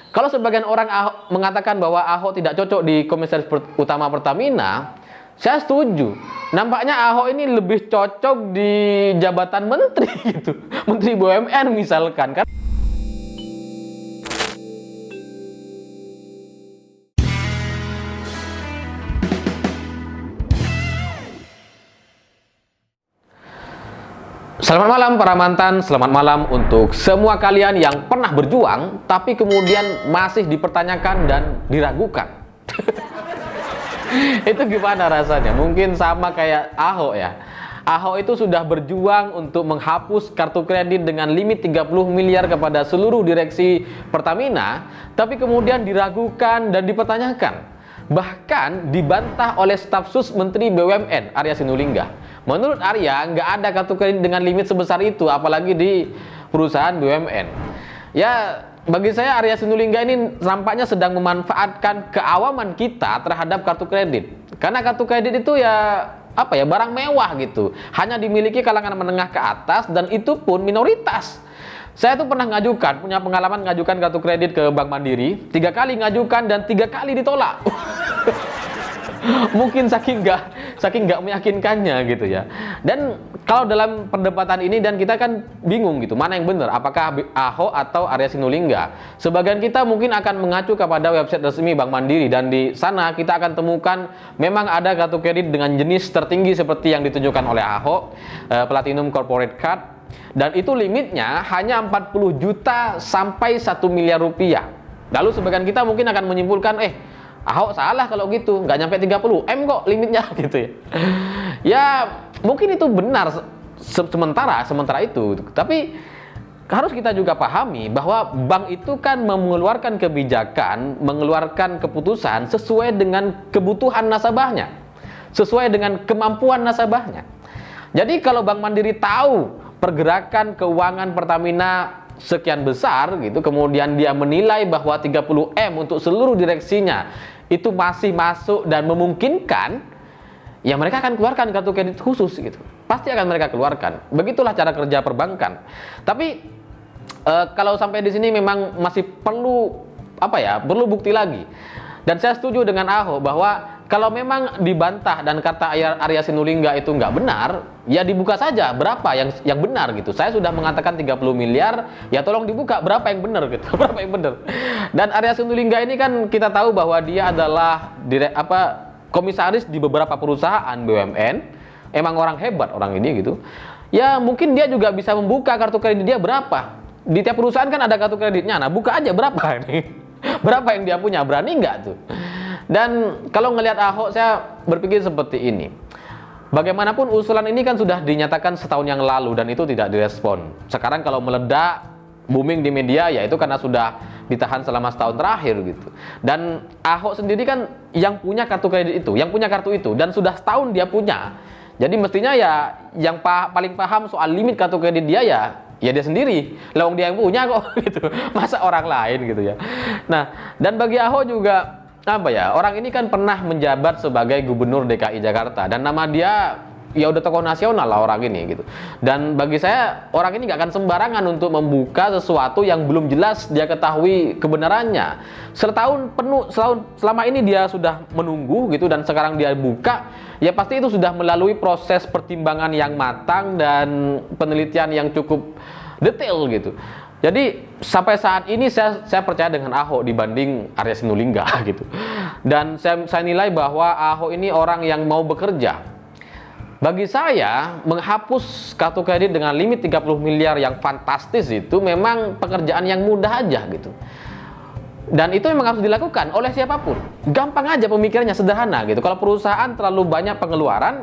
Kalau sebagian orang mengatakan bahwa Ahok tidak cocok di Komisaris Utama Pertamina, saya setuju. Nampaknya Ahok ini lebih cocok di jabatan menteri gitu. Menteri BUMN misalkan kan. Selamat malam para mantan, selamat malam untuk semua kalian yang pernah berjuang tapi kemudian masih dipertanyakan dan diragukan. Itu gimana rasanya? Mungkin sama kayak Ahok ya. Ahok itu sudah berjuang untuk menghapus kartu kredit dengan limit 30 miliar kepada seluruh direksi Pertamina, tapi kemudian diragukan dan dipertanyakan. Bahkan dibantah oleh staf sus Menteri BUMN Arya Sinulinga. Menurut Arya, nggak ada kartu kredit dengan limit sebesar itu, apalagi di perusahaan BUMN. Ya, bagi saya Arya Sinulinga ini nampaknya sedang memanfaatkan keawaman kita terhadap kartu kredit. Karena kartu kredit itu ya barang mewah gitu. Hanya dimiliki kalangan menengah ke atas dan itu pun minoritas. Saya tuh pernah punya pengalaman ngajukan kartu kredit ke Bank Mandiri, 3 kali ngajukan dan 3 kali ditolak. Mungkin saking nggak meyakinkannya gitu ya. Dan kalau dalam perdebatan ini dan kita kan bingung gitu, mana yang benar, apakah Ahok atau Arya Sinulinga. Sebagian kita mungkin akan mengacu kepada website resmi Bank Mandiri dan di sana kita akan temukan memang ada kartu kredit dengan jenis tertinggi seperti yang ditunjukkan oleh Ahok, Platinum Corporate Card, dan itu limitnya hanya 40 juta sampai 1 miliar rupiah. Lalu sebagian kita mungkin akan menyimpulkan, Ahok salah kalau gitu, nggak nyampe 30 M kok limitnya gitu ya. Ya mungkin itu benar sementara itu, tapi harus kita juga pahami bahwa bank itu kan mengeluarkan kebijakan, mengeluarkan keputusan sesuai dengan kebutuhan nasabahnya, sesuai dengan kemampuan nasabahnya. Jadi kalau Bank Mandiri tahu pergerakan keuangan Pertamina sekian besar gitu, kemudian dia menilai bahwa 30 M untuk seluruh direksinya itu masih masuk dan memungkinkan, ya mereka akan keluarkan kartu kredit khusus gitu. Pasti akan mereka keluarkan. Begitulah cara kerja perbankan. Tapi kalau sampai di sini memang masih perlu perlu bukti lagi. Dan saya setuju dengan Ahok bahwa kalau memang dibantah dan kata Arya Sinulinga itu nggak benar, ya dibuka saja berapa yang benar gitu. Saya sudah mengatakan 30 miliar, ya tolong dibuka berapa yang benar gitu. Berapa yang benar. Dan Arya Sinulinga ini kan kita tahu bahwa dia adalah komisaris di beberapa perusahaan BUMN. Emang orang hebat orang ini gitu. Ya mungkin dia juga bisa membuka kartu kredit dia berapa. Di tiap perusahaan kan ada kartu kreditnya. Nah, buka aja berapa ini. Berapa yang dia punya, berani nggak tuh? Dan kalau ngelihat Ahok, saya berpikir seperti ini. Bagaimanapun usulan ini kan sudah dinyatakan setahun yang lalu dan itu tidak direspon. Sekarang kalau meledak, booming di media, ya itu karena sudah ditahan selama setahun terakhir gitu. Dan Ahok sendiri kan yang punya kartu kredit itu, yang punya kartu itu, dan sudah setahun dia punya. Jadi mestinya ya yang paling paham soal limit kartu kredit dia ya dia sendiri. Lawang dia yang punya kok gitu. Masa orang lain gitu ya. Nah, dan bagi Ahok juga orang ini kan pernah menjabat sebagai Gubernur DKI Jakarta dan nama dia ya udah tokoh nasional lah orang ini gitu. Dan bagi saya orang ini nggak akan sembarangan untuk membuka sesuatu yang belum jelas dia ketahui kebenarannya. Selama ini dia sudah menunggu gitu dan sekarang dia buka, ya pasti itu sudah melalui proses pertimbangan yang matang dan penelitian yang cukup detail gitu. Jadi sampai saat ini saya percaya dengan Ahok dibanding Arya Sinulinga gitu. Dan saya nilai bahwa Ahok ini orang yang mau bekerja. Bagi saya menghapus kartu kredit dengan limit 30 miliar yang fantastis itu memang pekerjaan yang mudah aja gitu. Dan itu memang harus dilakukan oleh siapapun. Gampang aja pemikirannya, sederhana gitu. Kalau perusahaan terlalu banyak pengeluaran,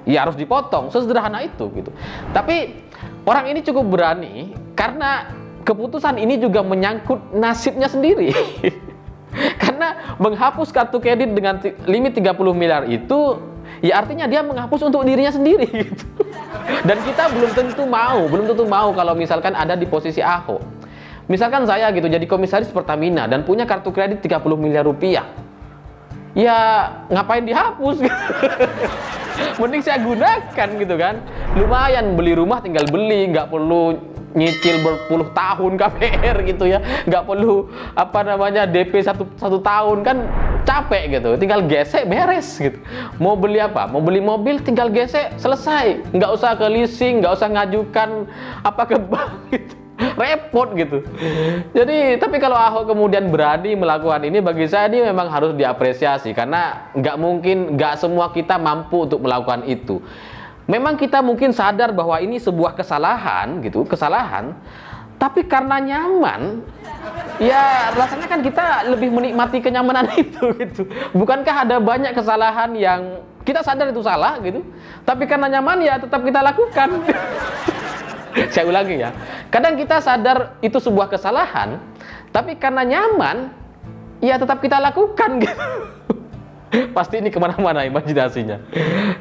ya harus dipotong, sesederhana itu gitu. Tapi orang ini cukup berani karena keputusan ini juga menyangkut nasibnya sendiri. Karena menghapus kartu kredit dengan limit 30 miliar itu ya artinya dia menghapus untuk dirinya sendiri gitu. Dan kita belum tentu mau kalau misalkan ada di posisi Ahok. Misalkan saya gitu jadi komisaris Pertamina dan punya kartu kredit 30 miliar rupiah. Ya ngapain dihapus gitu. Mending saya gunakan gitu kan. Lumayan beli rumah tinggal beli, nggak perlu nyicil berpuluh tahun KPR gitu ya, nggak perlu DP satu tahun, kan capek gitu, tinggal gesek beres gitu. Mau beli apa, mau beli mobil tinggal gesek selesai, nggak usah ke leasing, nggak usah ngajukan ke bank gitu. Repot gitu. Jadi, tapi kalau Ahok kemudian berani melakukan ini, bagi saya ini memang harus diapresiasi, karena nggak semua kita mampu untuk melakukan itu. Memang kita mungkin sadar bahwa ini sebuah kesalahan gitu, tapi karena nyaman, ya rasanya kan kita lebih menikmati kenyamanan itu gitu. Bukankah ada banyak kesalahan yang kita sadar itu salah gitu, tapi karena nyaman ya tetap kita lakukan. Saya ulangi ya, kadang kita sadar itu sebuah kesalahan, tapi karena nyaman, ya tetap kita lakukan gitu. Pasti ini kemana-mana imajinasinya.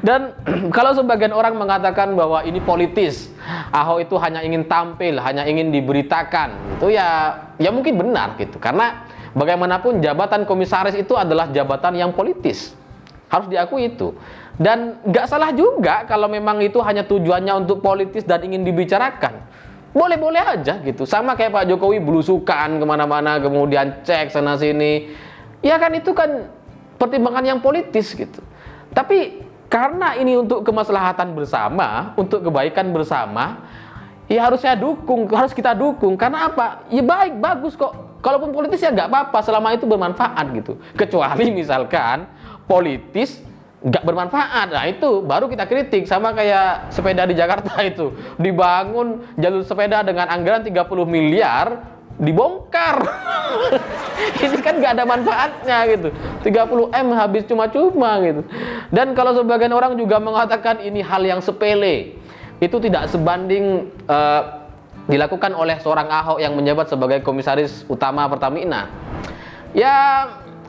Dan kalau sebagian orang mengatakan bahwa ini politis, Ahok itu hanya ingin tampil, hanya ingin diberitakan, itu ya mungkin benar gitu. Karena bagaimanapun jabatan komisaris itu adalah jabatan yang politis, harus diakui itu. Dan nggak salah juga kalau memang itu hanya tujuannya untuk politis dan ingin dibicarakan. Boleh-boleh aja gitu. Sama kayak Pak Jokowi belusukan kemana-mana, kemudian cek sana-sini. Ya kan itu kan pertimbangan yang politis gitu. Tapi karena ini untuk kemaslahatan bersama, untuk kebaikan bersama, ya harus kita dukung. Karena apa? Ya baik, bagus kok. Kalaupun politis ya nggak apa-apa selama itu bermanfaat gitu. Kecuali misalkan politis nggak bermanfaat, nah itu baru kita kritik. Sama kayak sepeda di Jakarta itu, dibangun jalur sepeda dengan anggaran 30 miliar, dibongkar. Ini kan nggak ada manfaatnya gitu, 30 M habis cuma-cuma gitu. Dan kalau sebagian orang juga mengatakan ini hal yang sepele, itu tidak sebanding dilakukan oleh seorang Ahok yang menjabat sebagai komisaris utama Pertamina.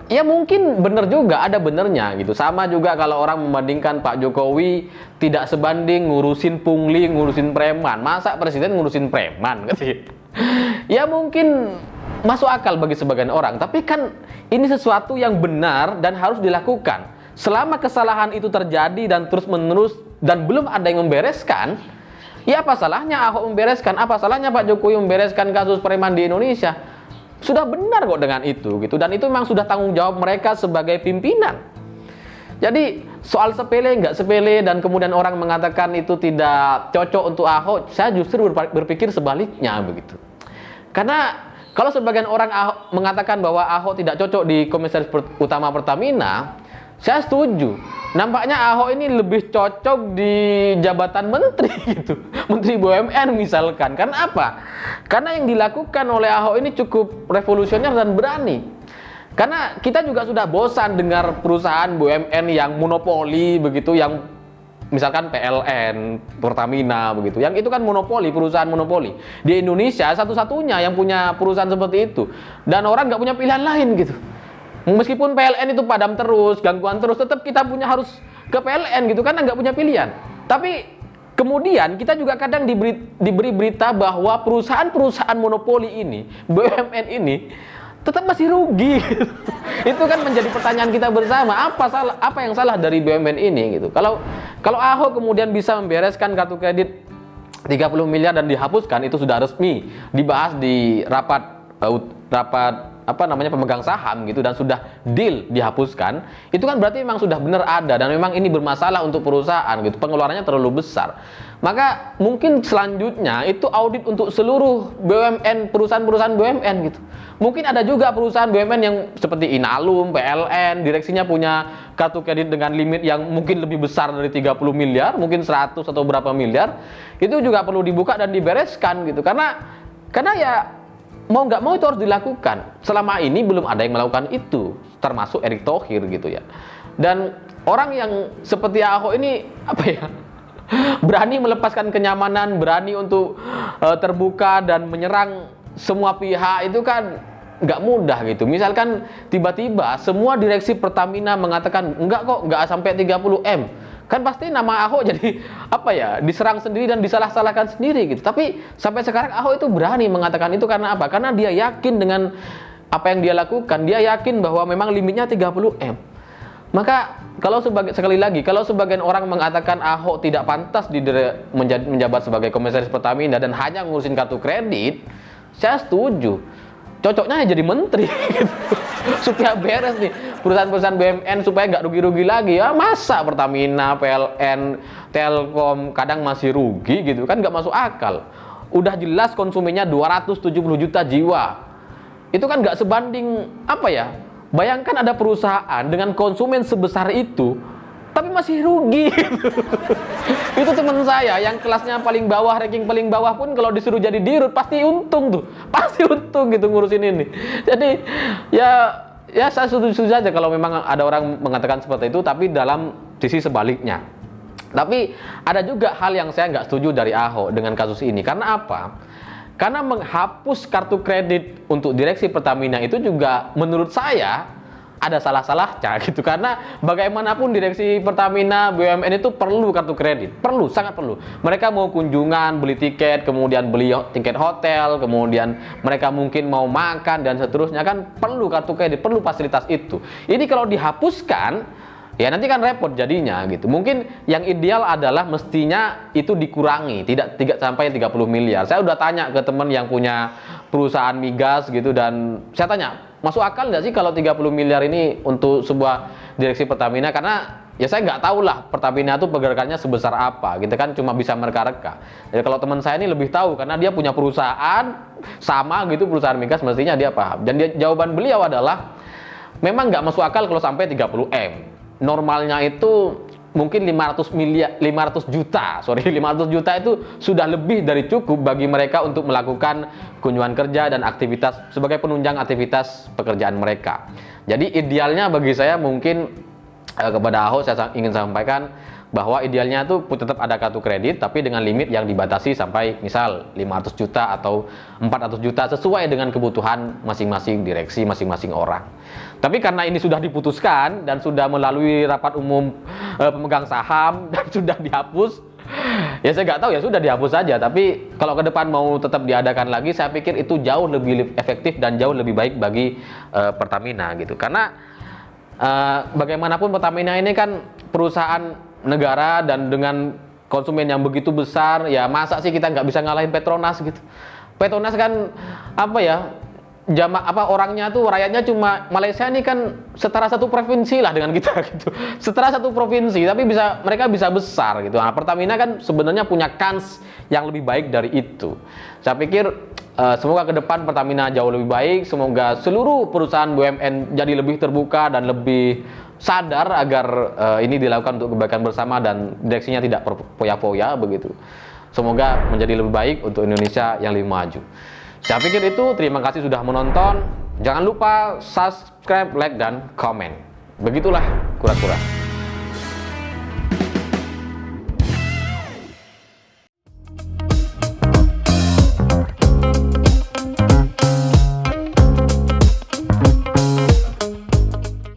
Ya mungkin benar juga, ada benernya gitu. Sama juga kalau orang membandingkan Pak Jokowi tidak sebanding ngurusin pungli, ngurusin preman. Masa presiden ngurusin preman gitu. Ya mungkin masuk akal bagi sebagian orang, tapi kan ini sesuatu yang benar dan harus dilakukan. Selama kesalahan itu terjadi dan terus-menerus dan belum ada yang membereskan, ya apa salahnya Ahok membereskan? Apa salahnya Pak Jokowi membereskan kasus preman di Indonesia? Sudah benar kok dengan itu gitu, dan itu memang sudah tanggung jawab mereka sebagai pimpinan. Jadi soal sepele nggak sepele dan kemudian orang mengatakan itu tidak cocok untuk Ahok, saya justru berpikir sebaliknya begitu. Karena kalau sebagian orang mengatakan bahwa Ahok tidak cocok di komisaris utama Pertamina, saya setuju. Nampaknya Ahok ini lebih cocok di jabatan menteri gitu, menteri BUMN misalkan. Karena apa? Karena yang dilakukan oleh Ahok ini cukup revolusioner dan berani. Karena kita juga sudah bosan dengar perusahaan BUMN yang monopoli begitu, yang misalkan PLN, Pertamina begitu. Yang itu kan monopoli, perusahaan monopoli. Di Indonesia satu-satunya yang punya perusahaan seperti itu. Dan orang nggak punya pilihan lain gitu. Meskipun PLN itu padam terus, gangguan terus, tetap kita harus ke PLN gitu, karena nggak punya pilihan. Tapi kemudian kita juga kadang diberi berita bahwa perusahaan-perusahaan monopoli ini, BUMN ini, tetap masih rugi. Gitu. Itu kan menjadi pertanyaan kita bersama, apa yang salah dari BUMN ini gitu. Kalau Ahok kemudian bisa membereskan kartu kredit 30 miliar dan dihapuskan, itu sudah resmi dibahas di rapat pemegang saham gitu, dan sudah deal dihapuskan, itu kan berarti memang sudah benar ada dan memang ini bermasalah untuk perusahaan gitu, pengeluarannya terlalu besar. Maka mungkin selanjutnya itu audit untuk seluruh BUMN, perusahaan-perusahaan BUMN gitu. Mungkin ada juga perusahaan BUMN yang seperti Inalum, PLN, direksinya punya kartu kredit dengan limit yang mungkin lebih besar dari 30 miliar, mungkin 100 atau berapa miliar. Itu juga perlu dibuka dan dibereskan gitu. Karena ya mau nggak mau itu harus dilakukan. Selama ini belum ada yang melakukan itu, termasuk Erick Thohir gitu ya. Dan orang yang seperti Ahok ini berani melepaskan kenyamanan, berani untuk terbuka dan menyerang semua pihak, itu kan nggak mudah gitu. Misalkan tiba-tiba semua direksi Pertamina mengatakan enggak kok, nggak sampai 30 M. Kan pasti nama Ahok jadi diserang sendiri dan disalah-salahkan sendiri gitu. Tapi sampai sekarang Ahok itu berani mengatakan itu karena apa? Karena dia yakin dengan apa yang dia lakukan. Dia yakin bahwa memang limitnya 30 M. Maka kalau sekali lagi, kalau sebagian orang mengatakan Ahok tidak pantas menjabat sebagai komisaris Pertamina dan hanya ngurusin kartu kredit, saya setuju. Cocoknya jadi menteri gitu. Supaya beres nih perusahaan-perusahaan BUMN, supaya nggak rugi-rugi lagi. Ya masa Pertamina, PLN, Telkom kadang masih rugi gitu kan, nggak masuk akal. Udah jelas konsumennya 270 juta jiwa. Itu kan nggak sebanding apa ya? Bayangkan ada perusahaan dengan konsumen sebesar itu, tapi masih rugi. Itu teman saya yang kelasnya paling bawah, ranking paling bawah pun kalau disuruh jadi dirut pasti untung tuh, pasti untung gitu ngurusin ini. Jadi ya saya setuju saja kalau memang ada orang mengatakan seperti itu, tapi dalam sisi sebaliknya. Tapi ada juga hal yang saya nggak setuju dari Ahok dengan kasus ini. Karena apa? Karena menghapus kartu kredit untuk direksi Pertamina itu juga menurut saya ada salah-salahnya gitu. Karena bagaimanapun direksi Pertamina BUMN itu perlu kartu kredit, perlu, sangat perlu. Mereka mau kunjungan, beli tiket, kemudian beli tiket hotel, kemudian mereka mungkin mau makan dan seterusnya, kan perlu kartu kredit, perlu fasilitas itu. Ini kalau dihapuskan, ya nanti kan repot jadinya gitu. Mungkin yang ideal adalah mestinya itu dikurangi, tidak sampai 30 miliar. Saya udah tanya ke teman yang punya perusahaan migas gitu, dan saya tanya, masuk akal nggak sih kalau 30 miliar ini untuk sebuah direksi Pertamina? Karena ya saya nggak tahu lah Pertamina itu pergerakannya sebesar apa gitu kan, cuma bisa mereka-reka. Jadi kalau teman saya ini lebih tahu karena dia punya perusahaan sama gitu, perusahaan migas, mestinya dia paham. Dan jawaban beliau adalah memang nggak masuk akal kalau sampai 30 M. Normalnya itu mungkin 500 juta itu sudah lebih dari cukup bagi mereka untuk melakukan kunjungan kerja dan aktivitas sebagai penunjang aktivitas pekerjaan mereka. Jadi idealnya bagi saya mungkin kepada Ahok saya ingin sampaikan bahwa idealnya itu tetap ada kartu kredit, tapi dengan limit yang dibatasi sampai misal 500 juta atau 400 juta sesuai dengan kebutuhan masing-masing direksi, masing-masing orang. Tapi karena ini sudah diputuskan dan sudah melalui rapat umum pemegang saham dan sudah dihapus, ya saya nggak tahu, ya sudah dihapus saja. Tapi kalau ke depan mau tetap diadakan lagi, saya pikir itu jauh lebih efektif dan jauh lebih baik bagi Pertamina gitu. Karena bagaimanapun Pertamina ini kan perusahaan negara dan dengan konsumen yang begitu besar, ya masa sih kita nggak bisa ngalahin Petronas gitu. Petronas kan apa ya, orangnya tuh, rakyatnya cuma, Malaysia ini kan setara satu provinsi lah dengan kita gitu, setara satu provinsi, tapi mereka bisa besar gitu. Nah, Pertamina kan sebenarnya punya kans yang lebih baik dari itu. Saya pikir semoga ke depan Pertamina jauh lebih baik, semoga seluruh perusahaan BUMN jadi lebih terbuka dan lebih sadar agar ini dilakukan untuk kebaikan bersama dan direksinya tidak foya-foya begitu. Semoga menjadi lebih baik untuk Indonesia yang lebih maju. Saya pikir itu. Terima kasih sudah menonton. Jangan lupa subscribe, like, dan komen. Begitulah kura-kura.